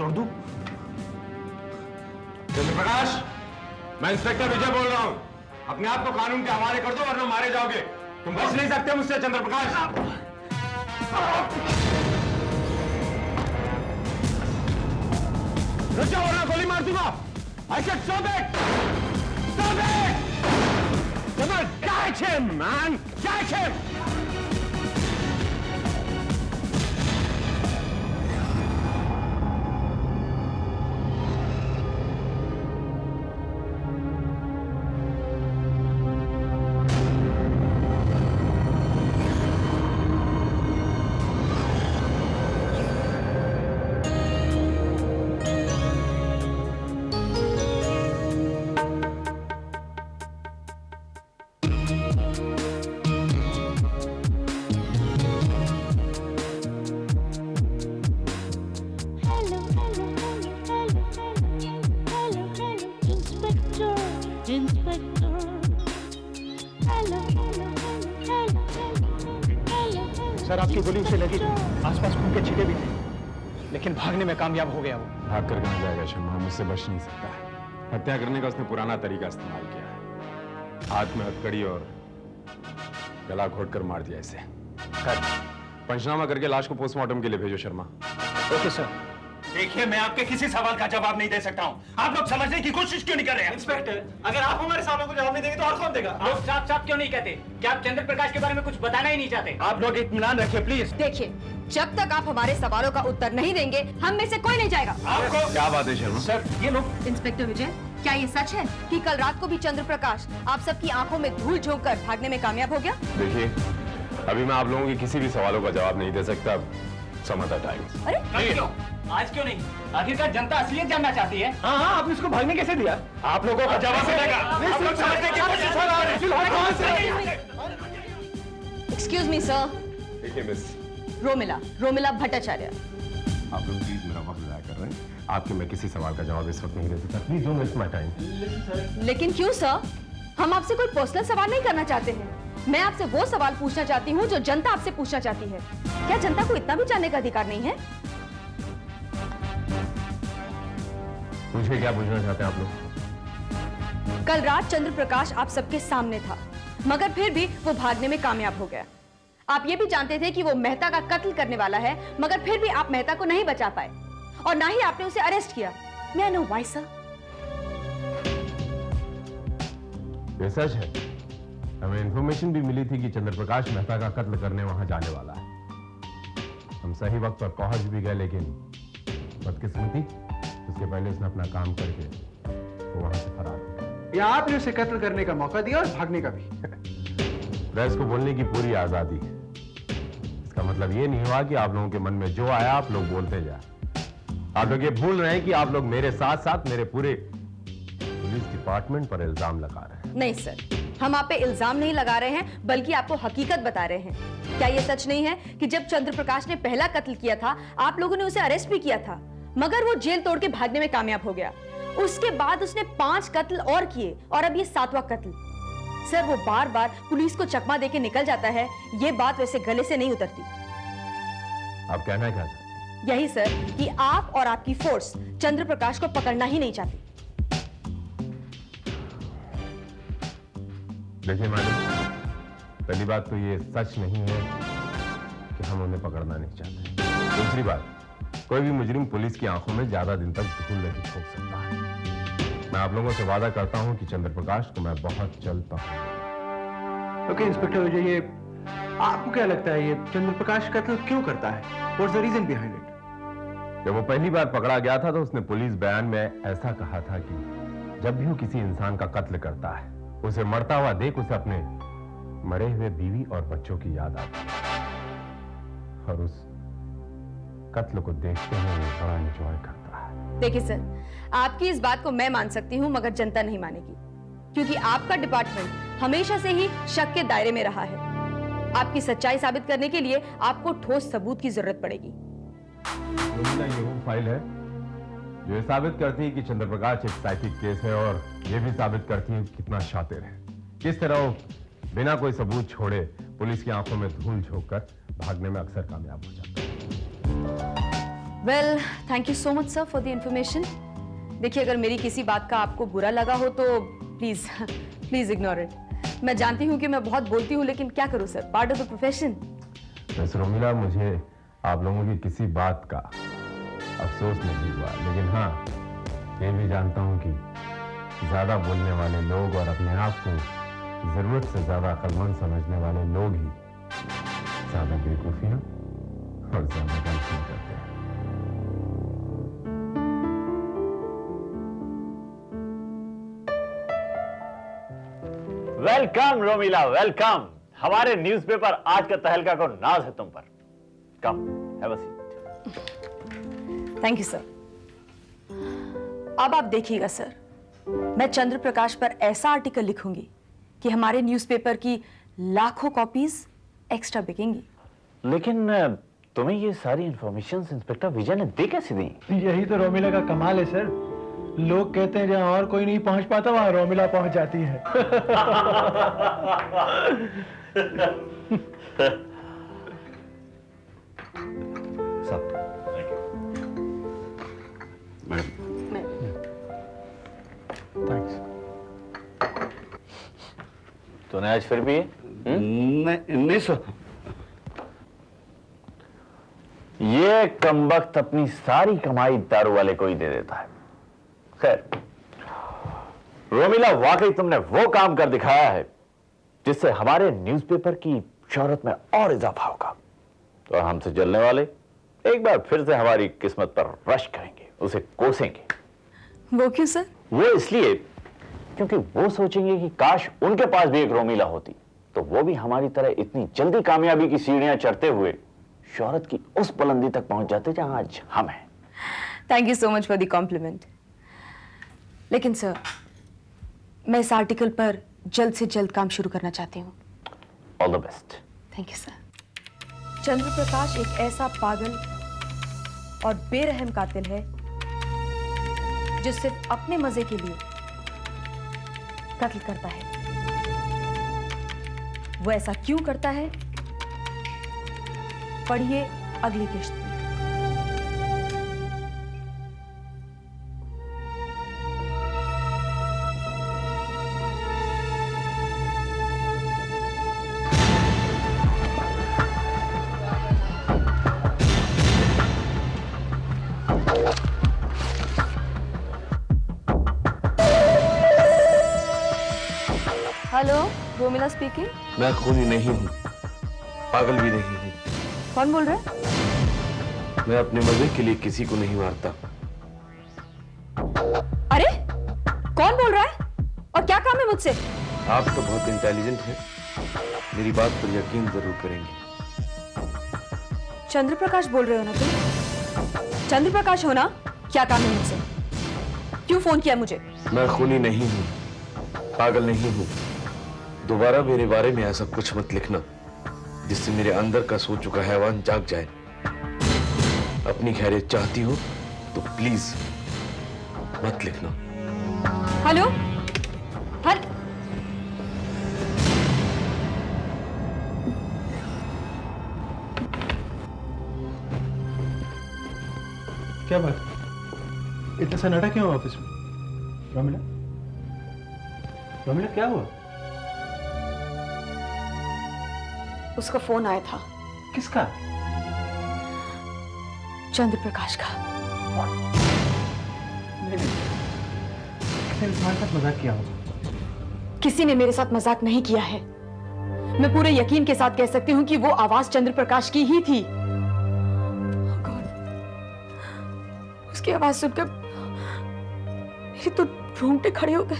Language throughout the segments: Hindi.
छोड़ दूं? चंद्रप्रकाश, मैं इंस्पेक्टर विजय बोल रहा हूं। अपने आप को कानून के हवाले कर दो वरना मारे जाओगे। तुम बच नहीं सकते मुझसे चंद्रप्रकाश। रुक जाओ वरना गोली मार दूंगा। I said stop it! Stop it! Come on, catch him, man! Catch him! Sir आपकी गोली उसे लगी थी, आसपास खून के छींटे भी थे, लेकिन भागने में कामयाब हो गया वो। भाग कर कहां जाएगा शर्मा, मुझसे बच नहीं सकता है। हत्या करने का उसने पुराना तरीका इस्तेमाल किया है। हाथ में हथकड़ी और गला घोटकर मार दिया इसे। पंचनामा करके लाश को पोस्टमार्टम के लिए भेजो शर्मा। Okay sir. देखिए, मैं आपके किसी सवाल का जवाब नहीं दे सकता हूँ। आप लोग समझने की कोशिश क्यों नहीं कर रहे हैं? इंस्पेक्टर, अगर आप हमारे सवालों को जवाब नहीं देंगे तो और कौन देगा? आप साफ साफ क्यों नहीं कहते? क्या आप चंद्र प्रकाश के बारे में कुछ बताना ही नहीं चाहते? आप लोग इत्मीनान रखिए प्लीज। देखिए, जब तक आप हमारे सवालों का उत्तर नहीं देंगे, हम में से कोई नहीं जाएगा। आपको क्या बात है शर्मा? सर, ये लोग। इंस्पेक्टर विजय, क्या ये सच है कि कल रात को भी चंद्र प्रकाश आप सबकी आंखों में धूल झोंक कर भागने में कामयाब हो गया? देखिए, अभी मैं आप लोगों के किसी भी सवालों का जवाब नहीं दे सकता। Some other time. अरे क्यों? आज क्यों नहीं? आखिरकार जनता असलियत जानना चाहती है। हाँ हाँ, आपने इसको भागने कैसे दिया? आप लोगों का जवाब मिलेगा। आप लोग समझने की कोशिश कर रहे हैं। Excuse me sir. देखिए मिस, रोमिला भट्टाचार्य। आप लोग प्लीज मेरा वक्त ज़ाया कर रहे हैं। आपके मैं किसी सवाल का जवाब इस वक्त नहीं दे सकता। Please don't waste my time. लेकिन क्यों सर? हम आपसे कोई पर्सनल सवाल नहीं करना चाहते हैं। मैं आपसे वो सवाल पूछना चाहती हूँ जो जनता आपसे पूछना चाहती है। क्या जनता को इतना भी जानने का अधिकार नहीं है? पूछिए, क्या पूछना चाहते हैं आप लोग? कल रात चंद्र प्रकाश आप सबके सामने था, मगर फिर भी वो भागने में कामयाब हो गया। आप ये भी जानते थे कि वो मेहता का कत्ल करने वाला है, मगर फिर भी आप मेहता को नहीं बचा पाए और ना ही आपने उसे अरेस्ट किया। मैं आई नो व्हाई सर? ये सच है। हमें इंफॉर्मेशन भी मिली थी कि चंद्रप्रकाश मेहता का कत्ल करने वहां जाने वाला है। हम सही वक्त पर पहुंच भी गए, लेकिन बदकिस्मती उसके पहले उसने अपना काम करके वो वहां से फरार हो गया। या आपने उसे कत्ल करने का मौका दिया और भागने का भी। प्रेस को बोलने की पूरी आजादी है। इसका मतलब ये नहीं हुआ कि आप लोगों के मन में जो आया आप लोग बोलते जाए। आप लोग ये भूल रहे हैं कि आप लोग मेरे साथ साथ मेरे पूरे पुलिस डिपार्टमेंट पर इल्जाम लगा रहे हैं। नहीं सर, हम आप पे इल्जाम नहीं लगा रहे हैं, बल्कि आपको हकीकत बता रहे हैं। क्या ये सच नहीं है कि जब चंद्र प्रकाश ने पहला कत्ल किया था, आप लोगों ने उसे अरेस्ट भी किया था, मगर वो जेल तोड़ के भागने में कामयाब हो गया। उसके बाद उसने 5 कत्ल और किए और अब ये 7वां कत्ल। सर, वो बार बार पुलिस को चकमा देके निकल जाता है, ये बात वैसे गले से नहीं उतरती। आप कहना क्या चाहते हैं? यही सर कि आप और आपकी फोर्स चंद्र प्रकाश को पकड़ना ही नहीं चाहती। देखिए मैडम, पहली बात तो ये सच नहीं है कि हम उन्हें पकड़ना नहीं चाहते। दूसरी बात, कोई भी मुजरिम पुलिस की आंखों में ज्यादा दिन तक धूल नहीं ठोक सकता है। मैं आप लोगों से वादा करता हूं कि चंद्रप्रकाश को मैं बहुत जल्द पकड़ूंगा। ओके इंस्पेक्टर विजय, ये आपको क्या लगता है ये चंद्रप्रकाश कत्ल क्यों करता है? What's the reason behind it? जब वो पहली बार पकड़ा गया था तो उसने पुलिस बयान में ऐसा कहा था कि जब भी वो किसी इंसान का कत्ल करता है, उसे मरता हुआ देख उसे अपने मरे हुए बीवी और बच्चों की याद आती है और उस कत्ल को देखते हुए वो बड़ा एंजॉय करता है। देखिए सर, आपकी इस बात को मैं मान सकती हूं, मगर जनता नहीं मानेगी, क्योंकि आपका डिपार्टमेंट हमेशा से ही शक के दायरे में रहा है। आपकी सच्चाई साबित करने के लिए आपको ठोस सबूत की जरूरत पड़ेगी। ये वो फाइल है जो ये साबित करती है कि चंद्रप्रकाश एक साइकिक केस है और ये भी साबित करती है कि कितना शातिर है। किस तरह वो बिना कोई सबूत छोड़े पुलिस की आंखों में धूल झोंक कर भागने में अक्सर कामयाब हो जाता है। Well, thank you so much sir for the information. देखिए, अगर मेरी किसी बात का आपको बुरा लगा हो तो प्लीज प्लीज इग्नोर इट। मैं जानती हूँ कि मैं बहुत बोलती हूँ, लेकिन क्या करूँ sir, part of the profession. Miss Romila, मुझे आप लोगों की किसी बात का अफसोस नहीं हुआ, लेकिन हाँ, ये भी जानता हूँ कि ज्यादा बोलने वाले लोग और अपने आप को जरूरत से ज्यादा अक्लमंद समझने वाले लोग ही ज्यादा बेवकूफियां और ज्यादा गलतियां करते हैं। Welcome Romila, welcome. हमारे न्यूज़पेपर आज का तहलका को नाज है तुम पर। Come, have a seat. Thank you sir. अब आप देखिएगा सर, मैं चंद्र प्रकाश पर ऐसा आर्टिकल लिखूंगी कि हमारे न्यूज़पेपर की लाखों कॉपीज एक्स्ट्रा बिकेंगी। लेकिन तुम्हें ये सारी इंफॉर्मेशन इंस्पेक्टर विजय ने दे कैसे दी? यही तो रोमिला का कमाल है सर। लोग कहते हैं जहां और कोई नहीं पहुंच पाता वहां रोमिला पहुंच जाती है। थैंक्स। तूने आज फिर भी नहीं सर। ये कमबख्त अपनी सारी कमाई दारू वाले को ही दे देता है। खैर रोमिला, वाकई तुमने वो काम कर दिखाया है जिससे हमारे न्यूज़पेपर की शोहरत में और इजाफा होगा, और हमसे जलने वाले एक बार फिर से हमारी किस्मत पर रश करेंगे, उसे कोसेंगे। वो क्यों सर? वो इसलिए क्योंकि वो सोचेंगे कि काश उनके पास भी एक रोमिला होती, तो वो भी हमारी तरह इतनी जल्दी कामयाबी की सीढ़ियां चढ़ते हुए शोहरत की उस बुलंदी तक पहुंच जाते जहां आज हम हैं। Thank you so much for the compliment. लेकिन सर, मैं इस आर्टिकल पर जल्द से जल्द काम शुरू करना चाहती हूँ। All the best. Thank you sir. Chandra Prakash एक ऐसा पागल और बेरहम कातिल है जो सिर्फ अपने मजे के लिए कत्ल करता है। वो ऐसा क्यों करता है, पढ़िए अगली किस्त में। Hello, Romila speaking. मैं खूनी नहीं हूँ, पागल भी नहीं हूँ। कौन बोल रहा है? मैं अपने मजे के लिए किसी को नहीं मारता। अरे, कौन बोल रहा है और क्या काम है मुझसे? आप तो बहुत इंटेलिजेंट हैं, मेरी बात पर यकीन जरूर करेंगे। चंद्र प्रकाश बोल रहे हो ना तुम? चंद्र प्रकाश हो ना? क्या काम है मुझसे? क्यों फोन किया मुझे? मैं खूनी नहीं हूँ, पागल नहीं हूँ। दोबारा मेरे बारे में ऐसा कुछ मत लिखना जिससे मेरे अंदर का सो चुका हैवान जाग जाए। अपनी खैरियत चाहती हो तो प्लीज मत लिखना। हेलो, हल क्या बात, इतना सन्नाटा क्यों है ऑफिस में? रोमिला, रोमिला क्या हुआ? उसका फोन आया था। किसका? चंद्र प्रकाश का। नहीं, किसी ने तुम्हारे साथ मजाक किया होगा। किसी ने मेरे साथ मजाक नहीं किया है। मैं पूरे यकीन के साथ कह सकती हूँ कि वो आवाज चंद्र प्रकाश की ही थी। God, उसकी आवाज सुनकर मेरे तो रोंगटे खड़े हो गए।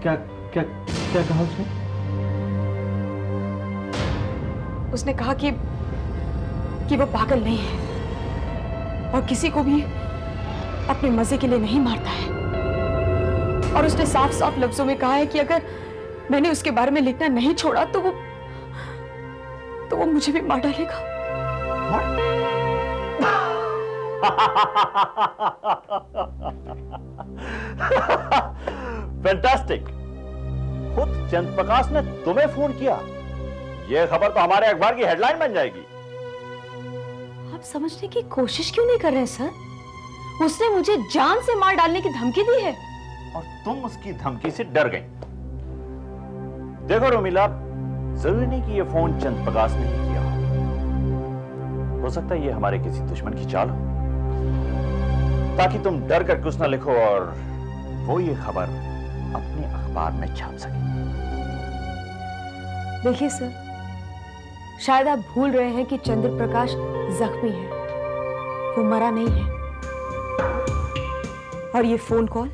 क्या क्या क्या कहा उसने? उसने कहा कि वो पागल नहीं है और किसी को भी अपने मजे के लिए नहीं मारता है। और उसने साफ साफ लफ्जों में कहा है कि अगर मैंने उसके बारे में लिखना नहीं छोड़ा तो वो मुझे भी मार डालेगा। फैंटास्टिक। खुद चंद्र प्रकाश ने तुम्हें फोन किया। यह खबर तो हमारे अखबार की हेडलाइन बन जाएगी। आप समझने की कोशिश क्यों नहीं कर रहे सर? उसने मुझे जान से मार डालने की धमकी दी है। और तुम उसकी धमकी से डर गई। देखो रोमिला, जरूरी नहीं कि ये फोन चंद्र प्रकाश ने ही किया हो सकता है ये हमारे किसी दुश्मन की चाल हो, ताकि तुम डर कर कुछ ना लिखो और वो ये खबर अपने अखबार में छाप सके। देखिए सर, शायद आप भूल रहे हैं कि चंद्र प्रकाश जख्मी है, वो मरा नहीं है। और ये फोन कॉल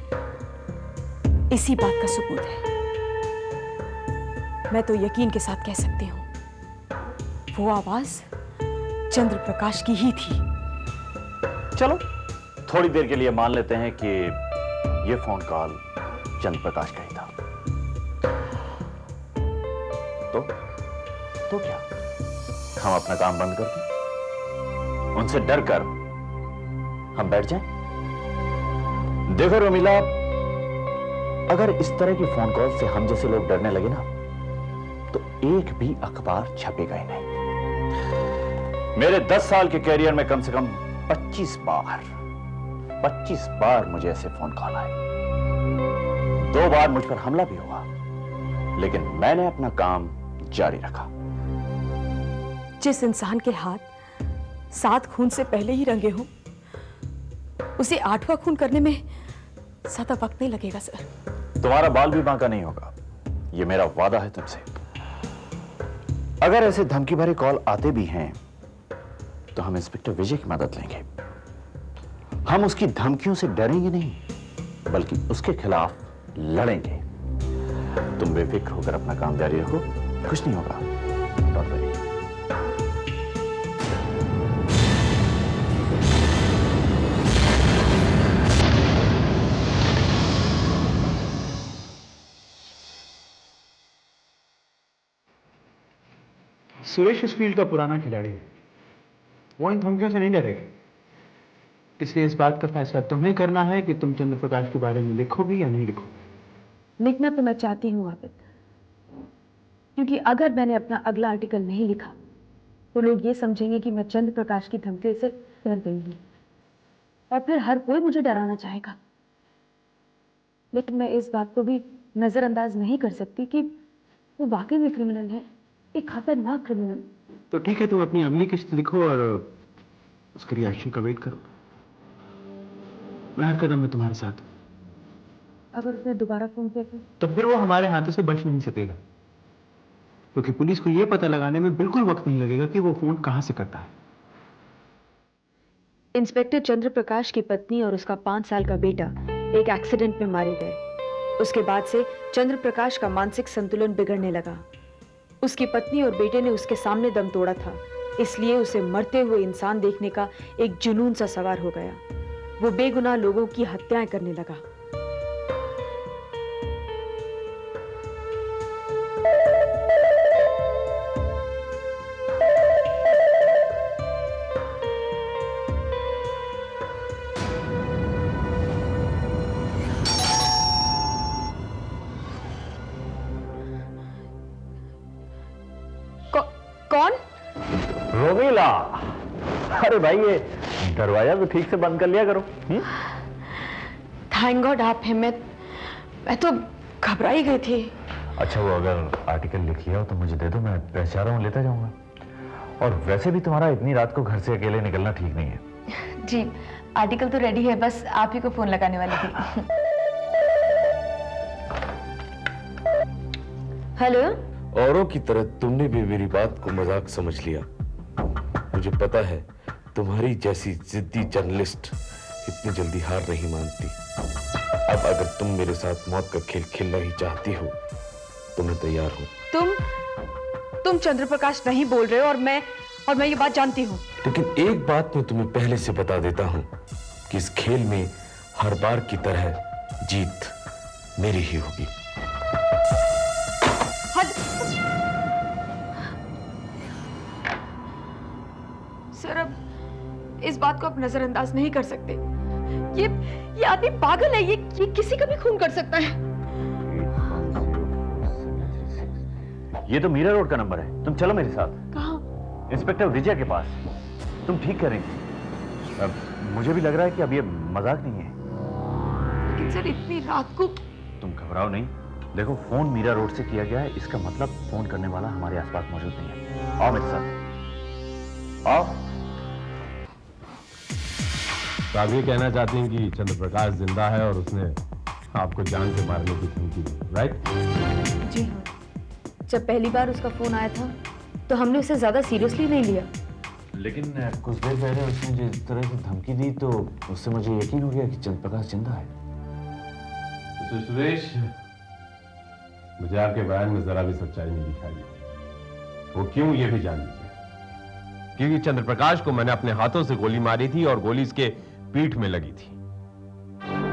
इसी बात का सबूत है। मैं तो यकीन के साथ कह सकती हूं, वो आवाज चंद्र प्रकाश की ही थी। चलो थोड़ी देर के लिए मान लेते हैं कि ये फोन कॉल चंद्र प्रकाश का ही था। तो क्या हम अपना काम बंद कर दें? उनसे डर कर हम बैठ जाएं? देखो रोमिला, अगर इस तरह की फोन कॉल से हम जैसे लोग डरने लगे ना, तो एक भी अखबार छपेगा ही नहीं। मेरे 10 साल के कैरियर में कम से कम 25 बार मुझे ऐसे फोन कॉल आए। 2 बार मुझ पर हमला भी हुआ, लेकिन मैंने अपना काम जारी रखा। जिस इंसान के हाथ 7 खून से पहले ही रंगे हों, उसे 8वां खून करने में ज्यादा वक्त नहीं लगेगा सर। तुम्हारा बाल भी बांका नहीं होगा, यह मेरा वादा है तुमसे। अगर ऐसे धमकी भरे कॉल आते भी हैं, तो हम इंस्पेक्टर विजय की मदद लेंगे। हम उसकी धमकियों से डरेंगे नहीं, बल्कि उसके खिलाफ लड़ेंगे। तुम बेफिक्र होकर अपना काम जारी रखो, कुछ नहीं होगा। Don't worry. सुरेश इस फील्ड का पुराना खिलाड़ी है, वो इन धमकियों से नहीं डरेगा। इसलिए इस बात का फैसला तुम्हें करना है कि तुम चंद्र प्रकाश के बारे में लिखोगी या नहीं लिखोगी। लिखना तो मैं चाहती हूँ आबिद, क्योंकि अगर मैंने अपना अगला आर्टिकल नहीं लिखा तो लोग ये समझेंगे कि मैं चंद्र प्रकाश की धमकी से डर गई हूँ, और फिर हर कोई मुझे डराना चाहेगा। लेकिन मैं इस बात को भी नजरअंदाज नहीं कर सकती कि वो वाकई में क्रिमिनल है, एक खतरनाक क्रिमिनल। तो ठीक है, तुम अपनी अगली किस्त लिखो और उसके रिएक्शन का वेट करो। मैं हर कदम में तुम्हारे साथ हूं। अगर उसने दोबारा फोन किया तो फिर वो हमारे हाथों से बच नहीं सकेगा, क्योंकि पुलिस को यह पता लगाने में बिल्कुल वक्त नहीं लगेगा कि वो फोन कहां से करता है। इंस्पेक्टर चंद्र प्रकाश की पत्नी और उसका 5 साल का बेटा एक एक्सीडेंट में मारे गए। उसके बाद से चंद्र प्रकाश का मानसिक संतुलन बिगड़ने लगा। उसकी पत्नी और बेटे ने उसके सामने दम तोड़ा था, इसलिए उसे मरते हुए इंसान देखने का एक जुनून सा सवार हो गया। वो बेगुनाह लोगों की हत्याएं करने लगा। कौन? रोमिला, अरे भाई ये दरवाजा तो ठीक से बंद कर लिया करो। थैंक गॉड आप हैं। मैं तो घबरा ही गई थी। अच्छा, वो अगर आर्टिकल लिख लिया हो तो मुझे दे दो, मैं बेचारा हूं, लेता जाऊंगा। और वैसे भी तुम्हारा इतनी रात को घर से अकेले निकलना ठीक नहीं है। जी, आर्टिकल तो रेडी है, बस आप ही को फोन लगाने वाली थी। हेलो। औरों की तरह तुमने भी मेरी बात को मजाक समझ लिया। मुझे पता है तुम्हारी जैसी जिद्दी जर्नलिस्ट इतनी जल्दी हार नहीं मानती। अब अगर तुम मेरे साथ मौत का खेल खेलना ही चाहती हो तो मैं तैयार हूं। तुम चंद्र प्रकाश नहीं बोल रहे हो, और मैं ये बात जानती हूँ। लेकिन एक बात मैं तुम्हें पहले से बता देता हूं कि इस खेल में हर बार की तरह जीत मेरी ही होगी। सर, अब इस बात को आप नजरअंदाज नहीं कर सकते। ये आदमी पागल है, ये किसी का भी खून कर सकता है। ये तो मीरा रोड का नंबर है, तुम चलो मेरे साथ। कहाँ? इंस्पेक्टर विजय के पास। तुम ठीक कह रही थी। मुझे भी लग रहा है कि अब ये मजाक नहीं है। लेकिन सर इतनी रात को। तुम घबराओ नहीं। देखो, फोन मीरा रोड से किया गया है, इसका मतलब फोन करने वाला हमारे आसपास मौजूद नहीं है। आओ मेरे साथ, आओ। तो आप ये कहना चाहती हैं कि चंद्रप्रकाश जिंदा है और उसने आपको जान से मारने की धमकी दी, राइट? जी हाँ, जब पहली बार उसका फोन आया था तो हमने उसे ज्यादा सीरियसली नहीं लिया। लेकिन कुछ देर पहले उसने जिस तरह से धमकी दी तो उससे मुझे यकीन हो गया कि चंद्रप्रकाश जिंदा है। मिस्टर सुरेश, मुझे आपके बयान में जरा भी सच्चाई नहीं दिखाई दी। वो क्यों, ये भी जान लीजिए। क्योंकि चंद्रप्रकाश को मैंने अपने हाथों से गोली मारी थी और गोली इसके पीठ में लगी थी।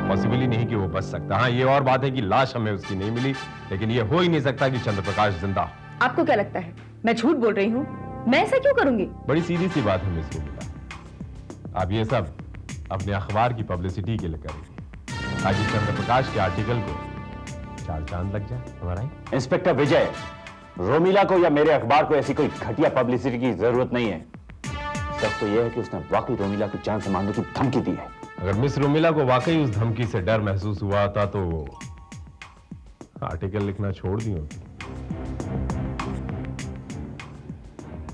पॉसिबल ही नहीं कि वो बच सकता। हाँ, ये और बात है कि लाश हमें उसकी नहीं मिली, लेकिन ये हो ही नहीं सकता कि चंद्रप्रकाश जिंदा हो। आपको क्या लगता है मैं झूठ बोल रही हूँ? मैं ऐसा क्यों करूंगी? बड़ी सीधी सी बात है मिस रूबिला, आप ये सब अपने अखबार की पब्लिसिटी के लिए करेंगे ताकि चंद्रप्रकाश के आर्टिकल को 4 चांद लग जाए, हमारा ही। इंस्पेक्टर विजय, रोमिला को या मेरे अखबार को ऐसी कोई घटिया पब्लिसिटी की जरूरत नहीं है। सच तो यह है कि उसने वाकई रोमिला की जान से मारने की धमकी दी है। अगर मिस रोमिला को वाकई उस धमकी से डर महसूस हुआ था तो वो आर्टिकल लिखना छोड़ दी होती।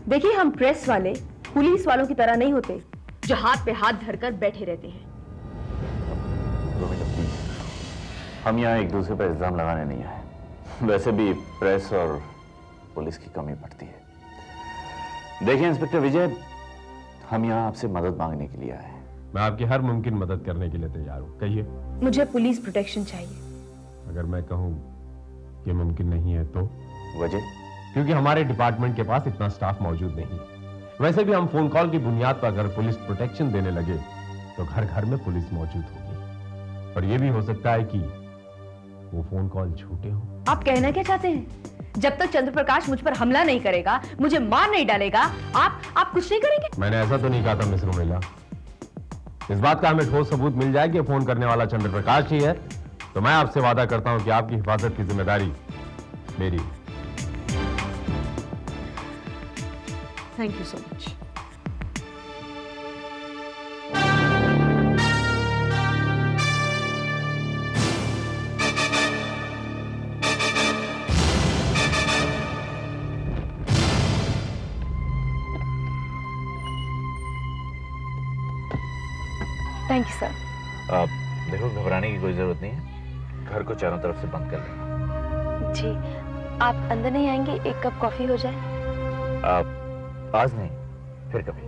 देखिए, हम प्रेस वाले पुलिस वालों की तरह नहीं होते जो हाथ पे हाथ धरकर बैठे रहते हैं। रोमिला प्लीज, हम यहाँ एक दूसरे पर इल्जाम लगाने नहीं आए। वैसे भी प्रेस और पुलिस की कमी पड़ती है। देखिए इंस्पेक्टर विजय, हम यहाँ आपसे मदद मांगने के लिए आए हैं। मैं आपकी हर मुमकिन मदद करने के लिए तैयार हूँ, कहिए। मुझे पुलिस प्रोटेक्शन चाहिए। अगर मैं कहूँ कि मुमकिन नहीं है तो? वजह? क्योंकि हमारे डिपार्टमेंट के पास इतना स्टाफ मौजूद नहीं। वैसे भी हम फोन कॉल की बुनियाद पर अगर पुलिस प्रोटेक्शन देने लगे तो घर घर में पुलिस मौजूद होगी, और यह भी हो सकता है कि वो फोन कॉल झूठे हो। आप कहना क्या चाहते हैं? जब तक चंद्रप्रकाश मुझ पर हमला नहीं करेगा, मुझे मार नहीं डालेगा, आप कुछ नहीं करेंगे? मैंने ऐसा तो नहीं कहा था मिस रोमिला। इस बात का हमें ठोस सबूत मिल जाए कि फोन करने वाला चंद्रप्रकाश ही है तो मैं आपसे वादा करता हूं कि आपकी हिफाजत की जिम्मेदारी मेरी। Thank you so much. Thank you sir. आप देखो, घबराने की कोई जरूरत नहीं है। घर को चारों तरफ से बंद कर लेना। जी, आप अंदर नहीं आएंगे? एक कप कॉफी हो जाए? आप आज नहीं, फिर कभी।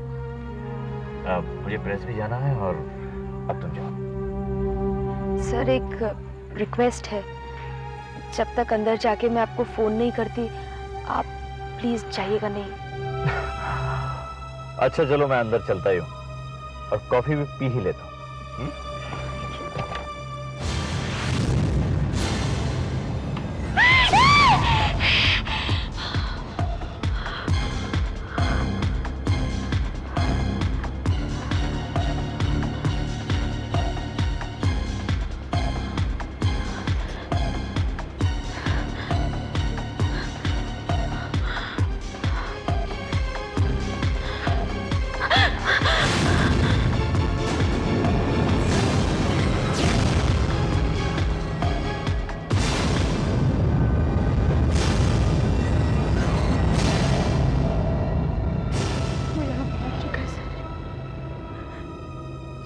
मुझे प्रेस भी जाना है और अब तुम जाओ। सर, एक रिक्वेस्ट है। जब तक अंदर जाके मैं आपको फोन नहीं करती, आप प्लीज जाइएगा नहीं। अच्छा चलो, मैं अंदर चलता ही हूँ और कॉफी भी पी ही लेता हूँ।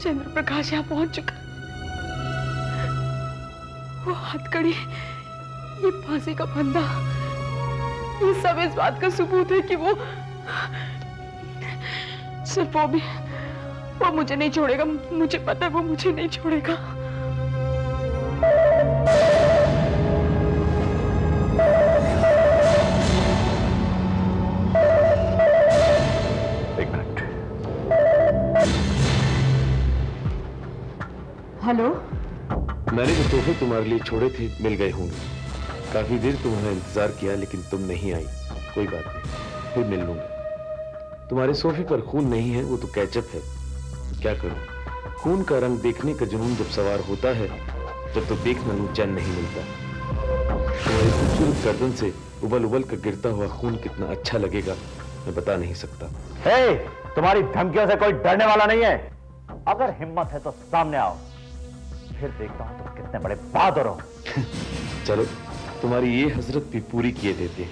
चंद्रप्रकाश यहाँ पहुंच चुका। वो हथकड़ी, ये फांसी का फंदा, ये सब इस बात का सबूत है कि वो सिर्फ वो मुझे नहीं छोड़ेगा। मुझे पता है वो मुझे नहीं छोड़ेगा। हेलो, मैंने जो तोहफे तुम्हारे लिए छोड़े थे मिल गए होंगे। काफी देर तुम्हारा इंतजार किया लेकिन तुम नहीं आई। कोई बात नहीं, फिर मिल लूंगा। तुम्हारे सोफे पर खून नहीं है, वो तो कैचअप है। क्या करूं, खून का रंग देखने का जुनून जब सवार होता है तब तो देखना भी चैन नहीं मिलता। तुम्हारी खूबसूरत गर्दन से उबल उबल कर गिरता हुआ खून कितना अच्छा लगेगा मैं बता नहीं सकता। हे, तुम्हारी धमकियों से कोई डरने वाला नहीं है। अगर हिम्मत है तो सामने आओ, फिर देखता हूं तुम कितने बड़े बहादुर हो। चलो, तुम्हारी ये हजरत भी पूरी किए देते हैं।